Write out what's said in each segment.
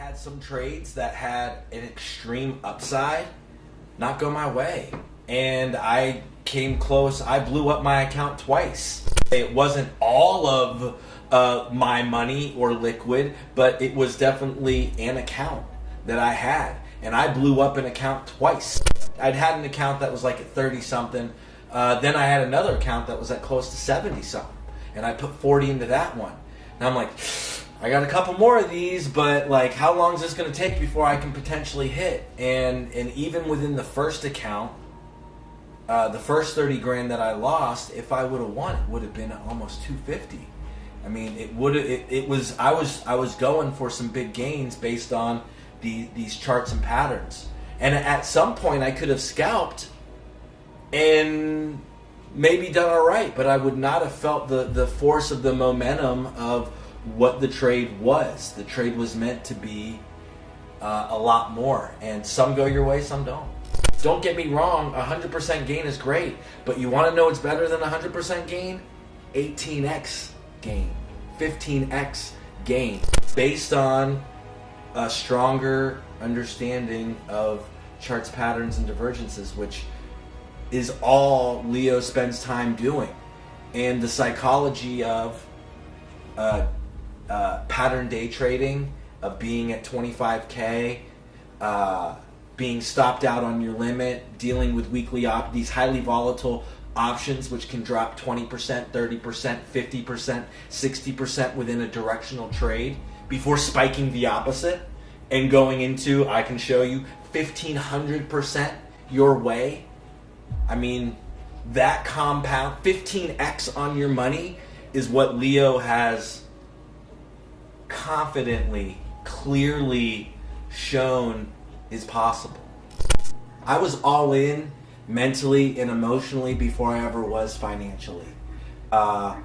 had some trades that had an extreme upside not go my way. And I came close. I blew up my account twice. It wasn't all of my money or liquid, but it was definitely an account that I had. And I blew up an account twice. I'd had an account that was like at 30 something. Then I had another account that was at close to 70 something. And I put 40 into that one. And I'm like, I got a couple more of these, but like, how long is this going to take before I can potentially hit? And even within the first account, the first 30 grand that I lost, if I would have won, it would have been almost 250. I mean, I was going for some big gains based on these charts and patterns. And at some point I could have scalped and maybe done all right, but I would not have felt the force of the momentum of what the trade was. The trade was meant to be a lot more, and some go your way, some don't. Don't get me wrong, 100% gain is great, but you want to know what's better than 100% gain? 18x gain, 15x gain, based on a stronger understanding of charts, patterns, and divergences, which is all Leo spends time doing. And the psychology of pattern day trading, of being at 25K, being stopped out on your limit, dealing with weekly these highly volatile options which can drop 20%, 30%, 50%, 60% within a directional trade before spiking the opposite and going into, I can show you, 1500% your way. I mean, that compound, 15x on your money is what Leo has confidently, clearly shown is possible. I was all in mentally and emotionally before I ever was financially. And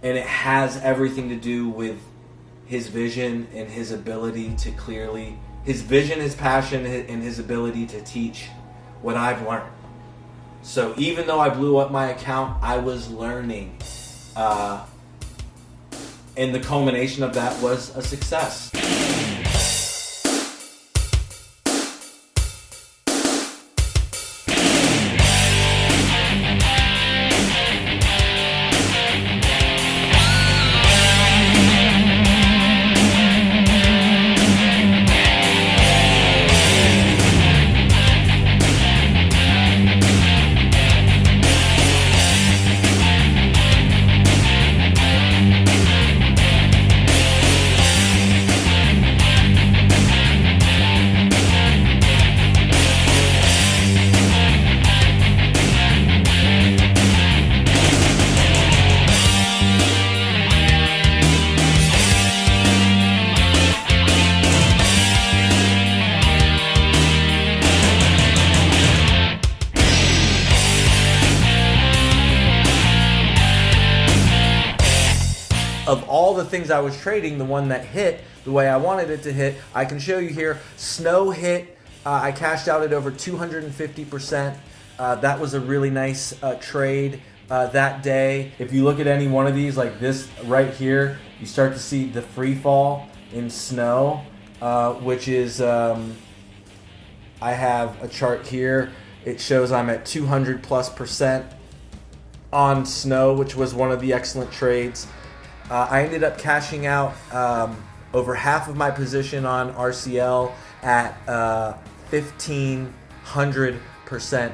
it has everything to do with his vision and his ability to clearly, his vision, his passion, and his ability to teach what I've learned. So even though I blew up my account, I was learning. And the culmination of that was a success. Of all the things I was trading, the one that hit the way I wanted it to hit, I can show you here. Snow hit. I cashed out at over 250%. That was a really nice trade that day. If you look at any one of these, like this right here, you start to see the free fall in snow, which is, I have a chart here. It shows I'm at 200+% on snow, which was one of the excellent trades. I ended up cashing out over half of my position on RCL at 1,500%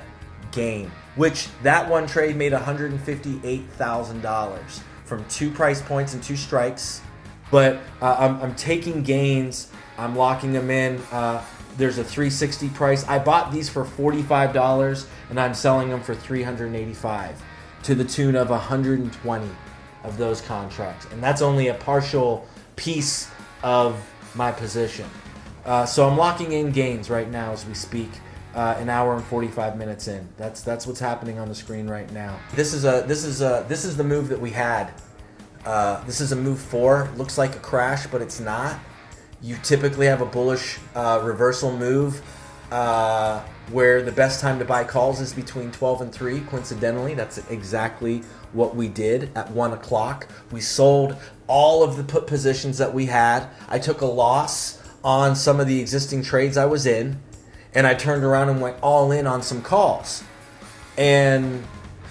gain, which that one trade made $158,000 from 2 price points and 2 strikes. But I'm taking gains. I'm locking them in. There's a 360 price. I bought these for $45 and I'm selling them for $385, to the tune of 120 of those contracts, and that's only a partial piece of my position. So I'm locking in gains right now as we speak, an hour and 45 minutes in. That's what's happening on the screen right now. This is the move that we had. This is a move 4. Looks like a crash, but it's not. You typically have a bullish reversal move where the best time to buy calls is between 12 and 3. Coincidentally, that's exactly what we did at 1 o'clock. We sold all of the put positions that we had. I took a loss on some of the existing trades I was in, and I turned around and went all in on some calls. And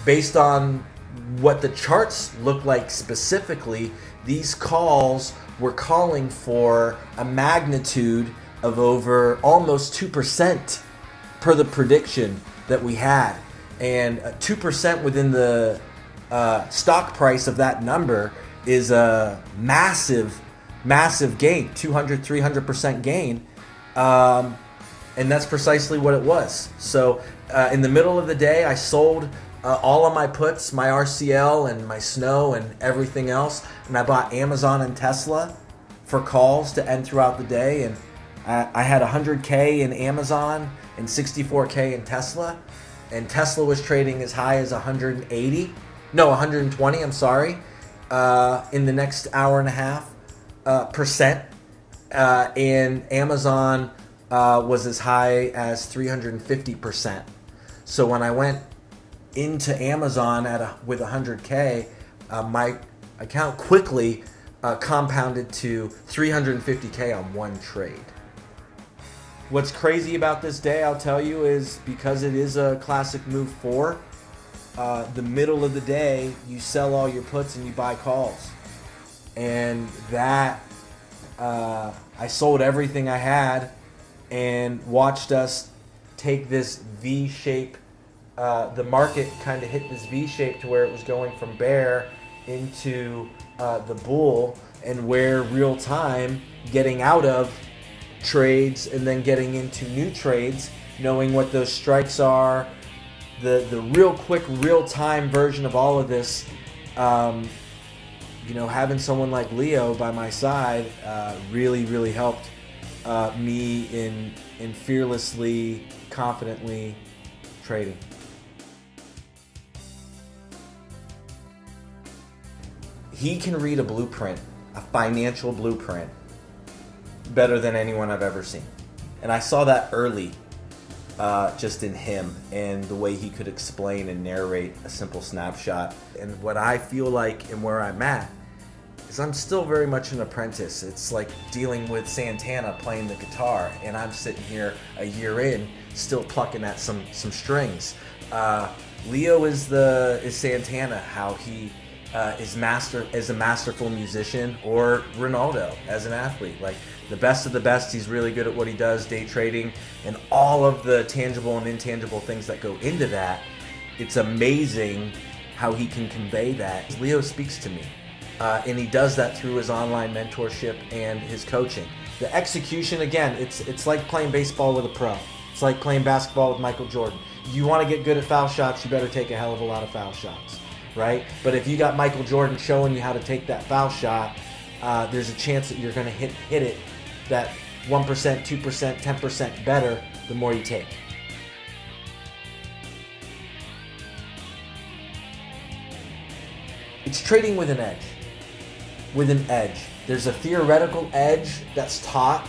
based on what the charts look like specifically, these calls were calling for a magnitude of over almost 2% per the prediction that we had. And 2% within the stock price of that number is a massive gain, 200, 300% gain. And that's precisely what it was. So in the middle of the day, I sold all of my puts, my RCL and my Snow and everything else. And I bought Amazon and Tesla for calls to end throughout the day. And I had 100K in Amazon and 64K in Tesla. And Tesla was trading as high as 120, I'm sorry, in the next hour and a half percent. And Amazon was as high as 350%. So when I went into Amazon with 100K, my account quickly compounded to 350K on one trade. What's crazy about this day, I'll tell you, is because it is a classic move 4, the middle of the day, you sell all your puts and you buy calls. And that, I sold everything I had and watched us take this V shape. The market kind of hit this V shape to where it was going from bear into the bull, and where real time getting out of trades and then getting into new trades, knowing what those strikes are, the real quick, real time version of all of this. Having someone like Leo by my side really helped me in fearlessly, confidently trading. He can read a blueprint, a financial blueprint, better than anyone I've ever seen. And I saw that early, just in him and the way he could explain and narrate a simple snapshot. And what I feel like and where I'm at is I'm still very much an apprentice. It's like dealing with Santana playing the guitar, and I'm sitting here a year in, still plucking at some strings. Leo is Santana, how he is a masterful musician, or Ronaldo as an athlete. Like the best of the best, he's really good at what he does, day trading, and all of the tangible and intangible things that go into that. It's amazing how he can convey that. Leo speaks to me, and he does that through his online mentorship and his coaching. The execution, again, it's like playing baseball with a pro. It's like playing basketball with Michael Jordan. You want to get good at foul shots, you better take a hell of a lot of foul shots, right? But if you got Michael Jordan showing you how to take that foul shot, there's a chance that you're going to hit it that 1%, 2%, 10% better the more you take. It's trading with an edge. With an edge. There's a theoretical edge that's taught,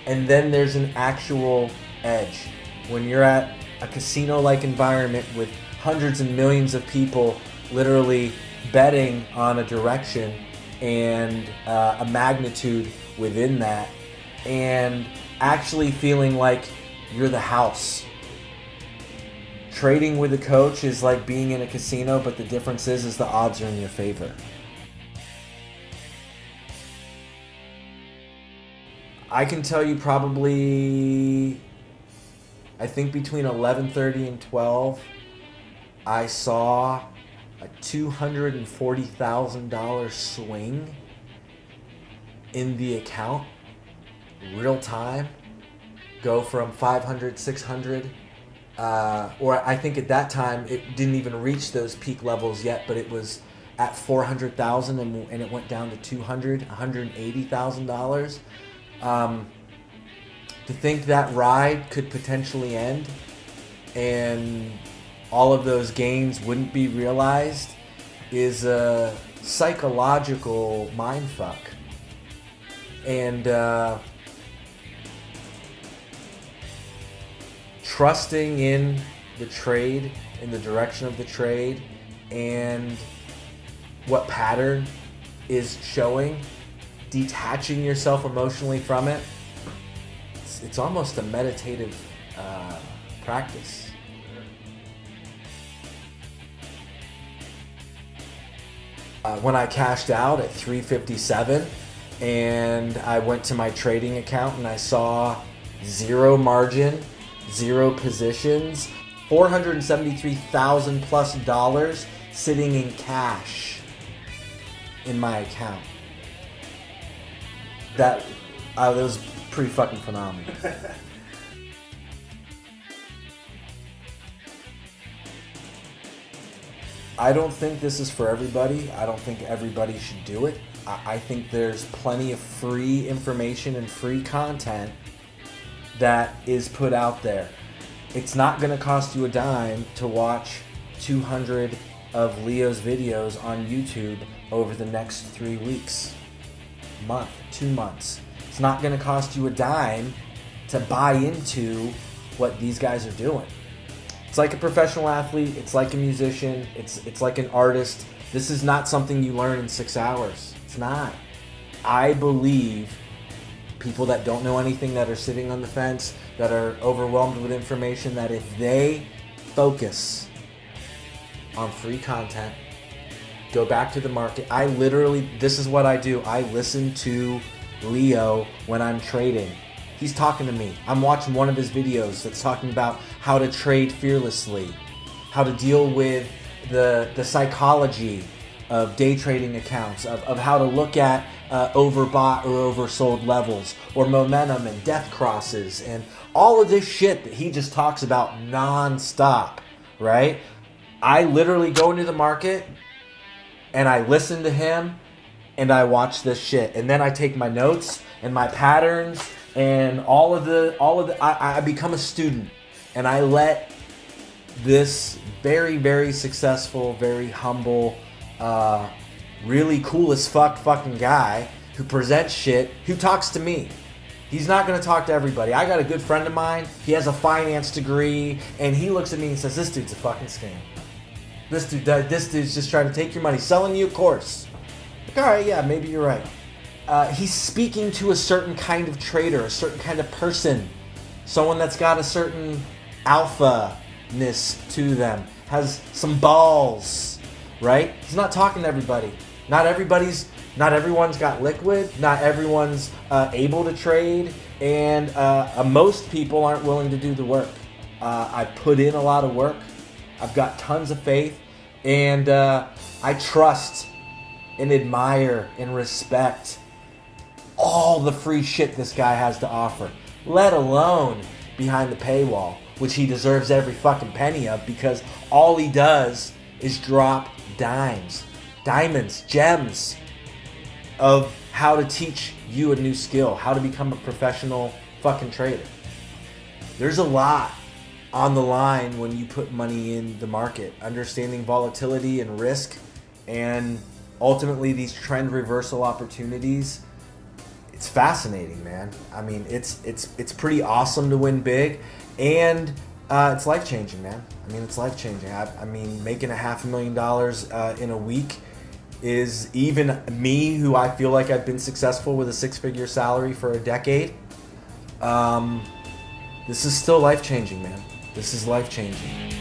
and then there's an actual edge. When you're at a casino-like environment with hundreds and millions of people literally betting on a direction and a magnitude within that, and actually feeling like you're the house. Trading with a coach is like being in a casino, but the difference is the odds are in your favor. I can tell you probably, I think between 11:30 and 12, I saw a $240,000 swing in the account, real time, go from 500, 600, or I think at that time it didn't even reach those peak levels yet, but it was at 400,000 and it went down to $180,000. To think that ride could potentially end and all of those gains wouldn't be realized is a psychological mindfuck. And trusting in the trade, in the direction of the trade, and what pattern is showing, detaching yourself emotionally from it, it's almost a meditative practice. When I cashed out at 357 and I went to my trading account and I saw zero margin, zero positions, $473,000 plus sitting in cash in my account. That was pretty fucking phenomenal. I don't think this is for everybody. I don't think everybody should do it. I think there's plenty of free information and free content that is put out there. It's not going to cost you a dime to watch 200 of Leo's videos on YouTube over the next 3 weeks, month, 2 months. It's not going to cost you a dime to buy into what these guys are doing. It's like a professional athlete. It's like a musician. It's like an artist. This is not something you learn in 6 hours. It's not. I believe people that don't know anything, that are sitting on the fence, that are overwhelmed with information, that if they focus on free content, go back to the market. This is what I do. I listen to Leo when I'm trading. He's talking to me. I'm watching one of his videos that's talking about how to trade fearlessly, how to deal with the psychology of day trading accounts, of how to look at overbought or oversold levels, or momentum and death crosses, and all of this shit that he just talks about non-stop, right? I literally go into the market and I listen to him and I watch this shit, and then I take my notes and my patterns and I become a student, and I let this very, very successful, very humble, really cool as fuck fucking guy who presents shit, who talks to me. He's not going to talk to everybody. I got a good friend of mine. He has a finance degree, and he looks at me and says, "This dude's a fucking scam. This dude's just trying to take your money, selling you a course." Like, all right, yeah, maybe you're right. He's speaking to a certain kind of trader, a certain kind of person, someone that's got a certain alpha-ness to them, has some balls, right? He's not talking to everybody. Not everyone's got liquid. Not everyone's able to trade, and most people aren't willing to do the work. I've put in a lot of work. I've got tons of faith, and I trust and admire and respect all the free shit this guy has to offer, let alone behind the paywall, which he deserves every fucking penny of, because all he does is drop diamonds, gems of how to teach you a new skill, how to become a professional fucking trader. There's a lot on the line when you put money in the market, understanding volatility and risk, and ultimately these trend reversal opportunities. It's fascinating, man. I mean, it's pretty awesome to win big, and it's life-changing, man. I mean, it's life-changing. I mean, making $500,000 in a week is, even me, who I feel like I've been successful with a six-figure salary for a decade, this is still life-changing, man. This is life-changing.